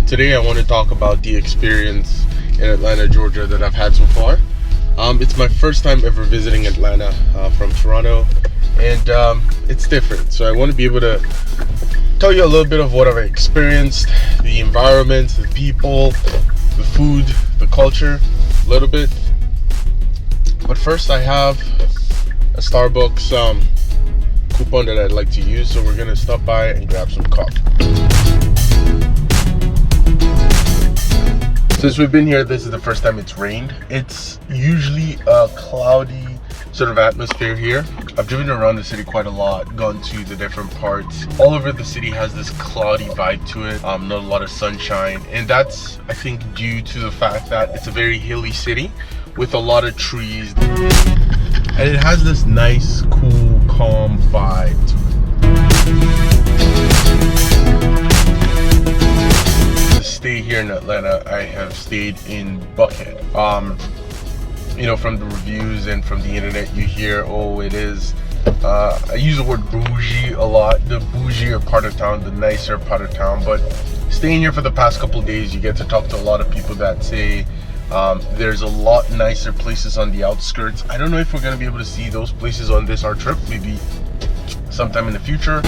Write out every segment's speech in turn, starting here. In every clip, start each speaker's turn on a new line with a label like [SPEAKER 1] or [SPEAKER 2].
[SPEAKER 1] Today I want to talk about the experience in Atlanta, Georgia that I've had so far. It's my first time ever visiting Atlanta from Toronto, and it's different. So I want to be able to tell you a little bit of what I've experienced, the environment, the people, the food, the culture, a little bit. But first I have a Starbucks coupon that I'd like to use, so we're gonna stop by and grab some coffee. Since we've been here, this is the first time it's rained. It's usually a cloudy sort of atmosphere here. I've driven around the city quite a lot, gone to the different parts. All over the city has this cloudy vibe to it, not a lot of sunshine. And that's, I think, due to the fact that it's a very hilly city with a lot of trees. And it has this nice, cool, calm vibe to it. To stay here in Atlanta, I have stayed in Buckhead. You know, from the reviews and from the internet, you hear, oh, it is, I use the word bougie a lot, the bougier part of town, the nicer part of town. But staying here for the past couple of days, you get to talk to a lot of people that say there's a lot nicer places on the outskirts. I don't know if we're going to be able to see those places on our trip, maybe sometime in the future.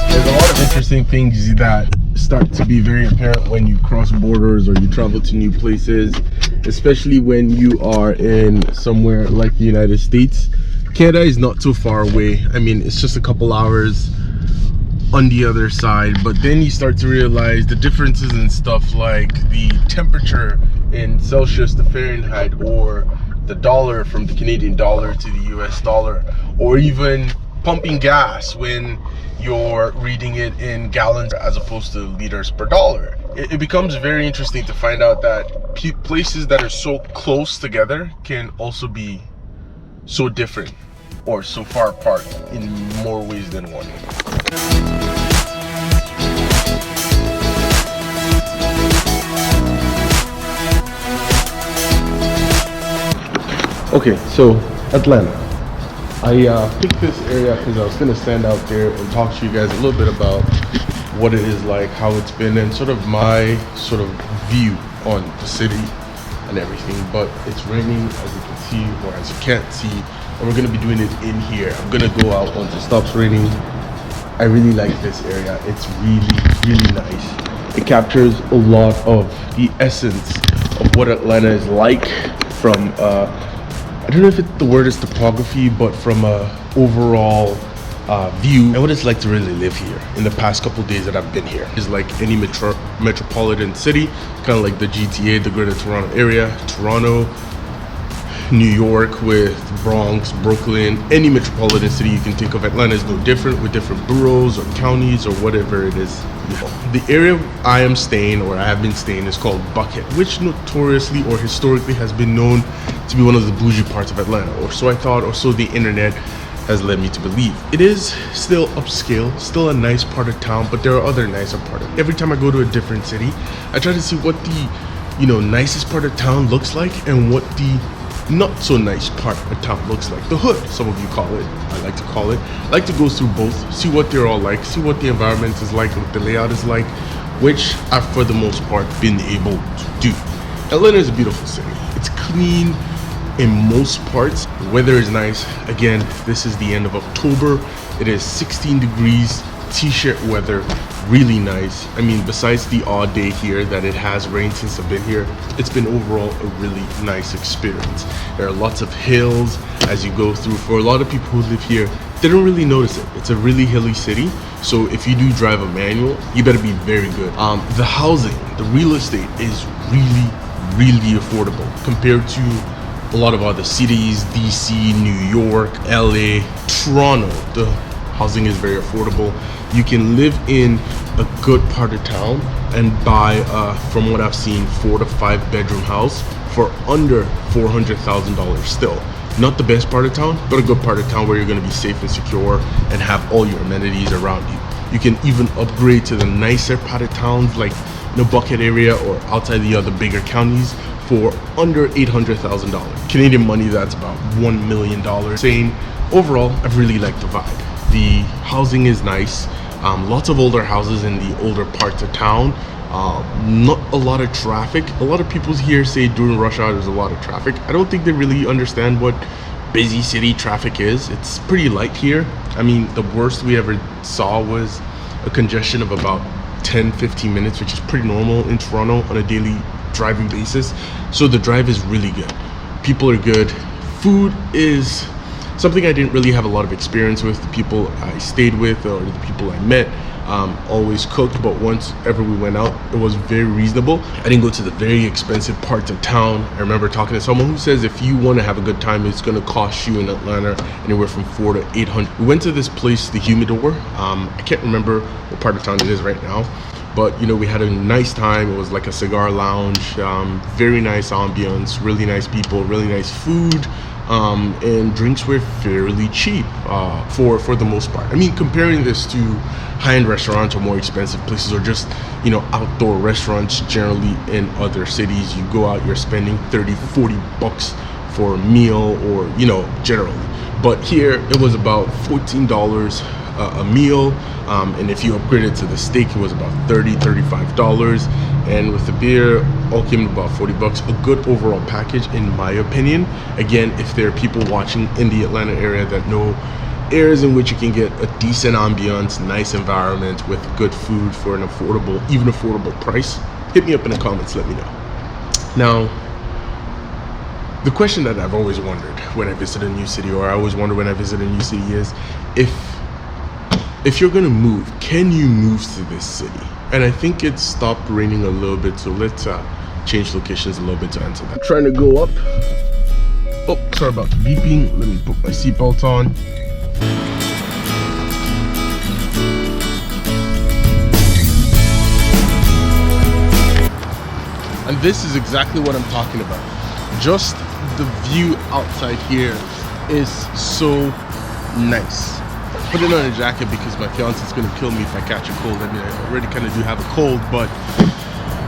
[SPEAKER 1] There's a lot of interesting things that start to be very apparent when you cross borders or you travel to new places, especially when you are in somewhere like the United States. Canada is not too far away. I mean, it's just a couple hours on the other side, but then you start to realize the differences in stuff like the temperature in Celsius to Fahrenheit, or the dollar from the Canadian dollar to the US dollar, or even pumping gas when you're reading it in gallons as opposed to liters per dollar. It becomes very interesting to find out that places that are so close together can also be so different or so far apart in more ways than one. Okay, so Atlanta. I picked this area because I was going to stand out there and talk to you guys a little bit about what it is like, how it's been, and sort of my sort of view on the city and everything. But it's raining, as you can see, or as you can't see, and we're going to be doing it in here. I'm going to go out once it stops raining. I really like this area. It's really nice. It captures a lot of the essence of what Atlanta is like from I don't know if the word is topography, but from a overall view and what it's like to really live here in the past couple days that I've been here. It's like any metropolitan city, kind of like the GTA, the Greater Toronto Area, Toronto, New York with Bronx, Brooklyn, any metropolitan city you can think of. Atlanta is no different, with different boroughs or counties or whatever it is. The area I am staying, or I have been staying, is called Buckhead, which notoriously or historically has been known to be one of the bougie parts of Atlanta, or so I thought, or so the internet has led me to believe. It is still upscale, still a nice part of town, but there are other nicer parts. Every time I go to a different city, I try to see what the nicest part of town looks like and what the not so nice part of town looks like. The hood, some of you call it, I like to call it. I like to go through both, see what they're all like, see what the environment is like, what the layout is like, which I've for the most part been able to do. Atlanta is a beautiful city. It's clean in most parts. The weather is nice. Again, this is the end of October. It is 16 degrees, t-shirt weather, really nice. I mean, besides the odd day here that it has rained since I've been here, it's been overall a really nice experience. There are lots of hills as you go through. For a lot of people who live here, they don't really notice it. It's a really hilly city, so if you do drive a manual, you better be very good. The housing, the real estate is really affordable compared to a lot of other cities, DC, New York, LA, Toronto. The housing is very affordable. You can live in a good part of town and buy, from what I've seen, 4 to 5 bedroom house for under $400,000 still. Not the best part of town, but a good part of town where you're going to be safe and secure and have all your amenities around you. You can even upgrade to the nicer part of towns like the Buckhead area or outside the other bigger counties for under $800,000 Canadian money. That's about $1 million. Saying overall, I really like the vibe. The housing is nice. Lots of older houses in the older parts of town. Not a lot of traffic. A lot of people here say during rush hour there's a lot of traffic. I don't think they really understand what busy city traffic is. It's pretty light here. I mean, the worst we ever saw was a congestion of about 10-15 minutes, which is pretty normal in Toronto on a daily driving basis. So the drive is really good. People are good. Food is something I didn't really have a lot of experience with. The people I stayed with or the people I met always cooked, but once ever we went out, it was very reasonable. I didn't go to the very expensive parts of town. I remember talking to someone who says if you want to have a good time, it's going to cost you in Atlanta anywhere from $400 to $800. We went to this place, the Humidor. I can't remember what part of town it is right now, but you know, we had a nice time. It was like a cigar lounge, very nice ambiance, really nice people, really nice food. And drinks were fairly cheap for the most part. I mean, comparing this to high-end restaurants or more expensive places, or just, you know, outdoor restaurants generally in other cities, you go out, you're spending $30-40 for a meal, or, you know, generally. But here it was about $14 a meal, and if you upgraded to the steak, it was about $30-35, and with the beer all came to about $40. A good overall package in my opinion. Again, if there are people watching in the Atlanta area that know areas in which you can get a decent ambiance, nice environment with good food for an affordable price, hit me up in the comments, let me know. Now, the question that I've always wondered when I visit a new city, or I always wonder when I visit a new city, is if you're gonna move, can you move to this city? And I think it stopped raining a little bit, so let's change locations a little bit to answer that. Trying to go up. Oh, sorry about the beeping. Let me put my seatbelt on. And this is exactly what I'm talking about. Just the view outside here is so nice. Putting on a jacket because my fiance is going to kill me if I catch a cold. I mean, I already kind of do have a cold, but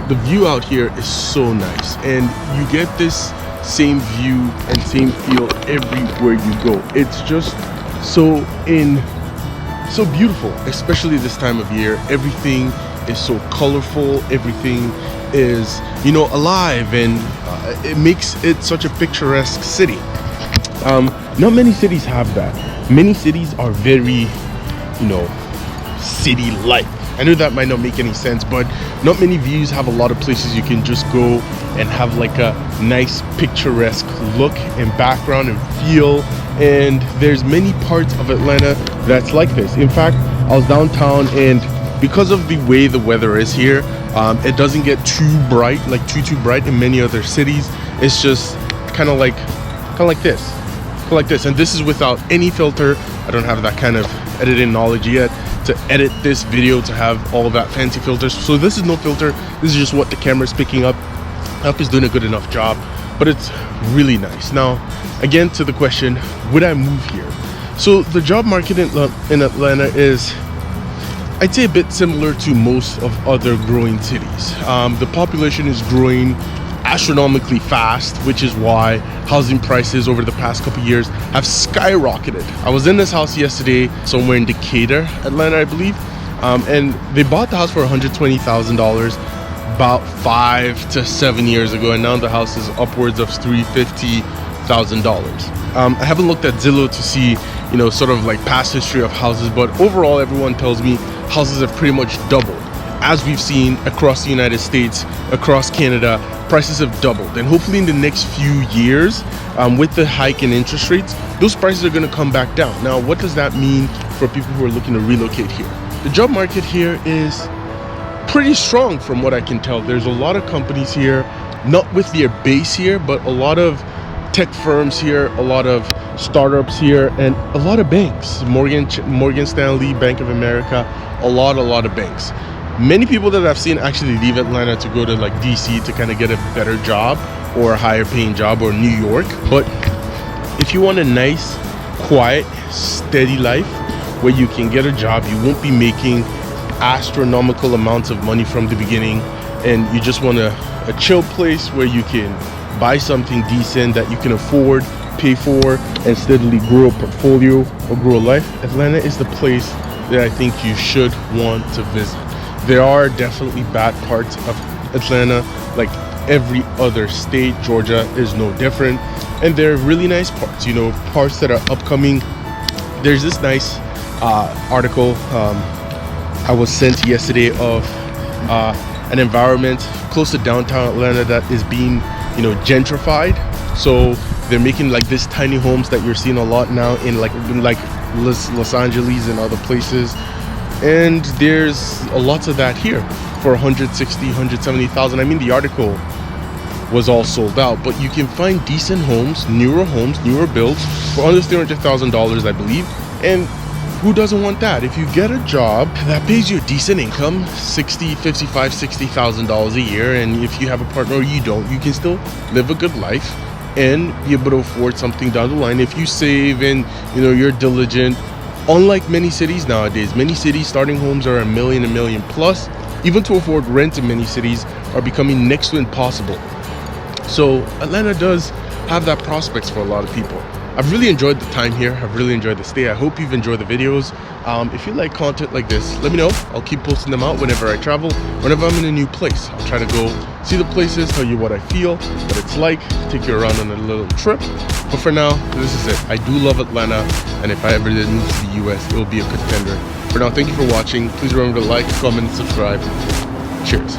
[SPEAKER 1] the view out here is so nice, and you get this same view and same feel everywhere you go. It's just so beautiful, especially this time of year. Everything is so colorful. Everything is, you know, alive, and it makes it such a picturesque city. Not many cities have that. Many cities are very, you know, city-like. I know that might not make any sense, but not many views have a lot of places you can just go and have like a nice picturesque look and background and feel. And there's many parts of Atlanta that's like this. In fact, I was downtown, and because of the way the weather is here, it doesn't get too bright, like too bright in many other cities. It's just kind of like this. Like this, and this is without any filter. I don't have that kind of editing knowledge yet to edit this video to have all of that fancy filters. So this is no filter. This is just what the camera is picking up. I hope it's doing a good enough job, but it's really nice. Now, again, to the question, would I move here? So the job market in Atlanta is, I'd say, a bit similar to most of other growing cities. The population is growing astronomically fast, which is why housing prices over the past couple years have skyrocketed. I was in this house yesterday somewhere in Decatur, Atlanta, I believe, and they bought the house for $120,000 about 5 to 7 years ago, and now the house is upwards of $350,000. I haven't looked at Zillow to see, you know, sort of like past history of houses, but overall everyone tells me houses have pretty much doubled. As we've seen across the United States, across Canada, prices have doubled, and hopefully in the next few years, with the hike in interest rates, those prices are going to come back down. Now, what does that mean for people who are looking to relocate here? The job market here is pretty strong from what I can tell. There's a lot of companies here, not with their base here, but a lot of tech firms here, a lot of startups here, and a lot of banks. Morgan Stanley, Bank of America, a lot of banks. Many people that I've seen actually leave Atlanta to go to like DC to kind of get a better job or a higher paying job, or New York. But if you want a nice, quiet, steady life where you can get a job, you won't be making astronomical amounts of money from the beginning, and you just want a chill place where you can buy something decent that you can afford, pay for, and steadily grow a portfolio or grow a life, Atlanta is the place that I think you should want to visit. There are definitely bad parts of Atlanta, like every other state. Georgia is no different, and there are really nice parts, you know, parts that are upcoming. There's this nice article I was sent yesterday of an environment close to downtown Atlanta that is being, you know, gentrified. So they're making like this tiny homes that you're seeing a lot now in like Los Angeles and other places, and there's a lot of that here for 160, 170,000. I mean, the article was all sold out, but you can find decent homes, newer builds for under $300,000, I believe. And who doesn't want that? If you get a job that pays you a decent income, $60,000 a year, and if you have a partner or you don't, you can still live a good life and be able to afford something down the line if you save and, you know, you're diligent. Unlike many cities nowadays, many cities starting homes are $1 million plus. Even to afford rent in many cities are becoming next to impossible. So Atlanta does have that prospects for a lot of people. I've really enjoyed the time here. I've really enjoyed the stay. I hope you've enjoyed the videos. If you like content like this, let me know. I'll keep posting them out whenever I travel, whenever I'm in a new place. I'll try to go see the places, tell you what I feel, what it's like, take you around on a little trip. But for now, this is it. I do love Atlanta, and if I ever did move to the US, it will be a contender. For now, thank you for watching. Please remember to like, comment, and subscribe. Cheers.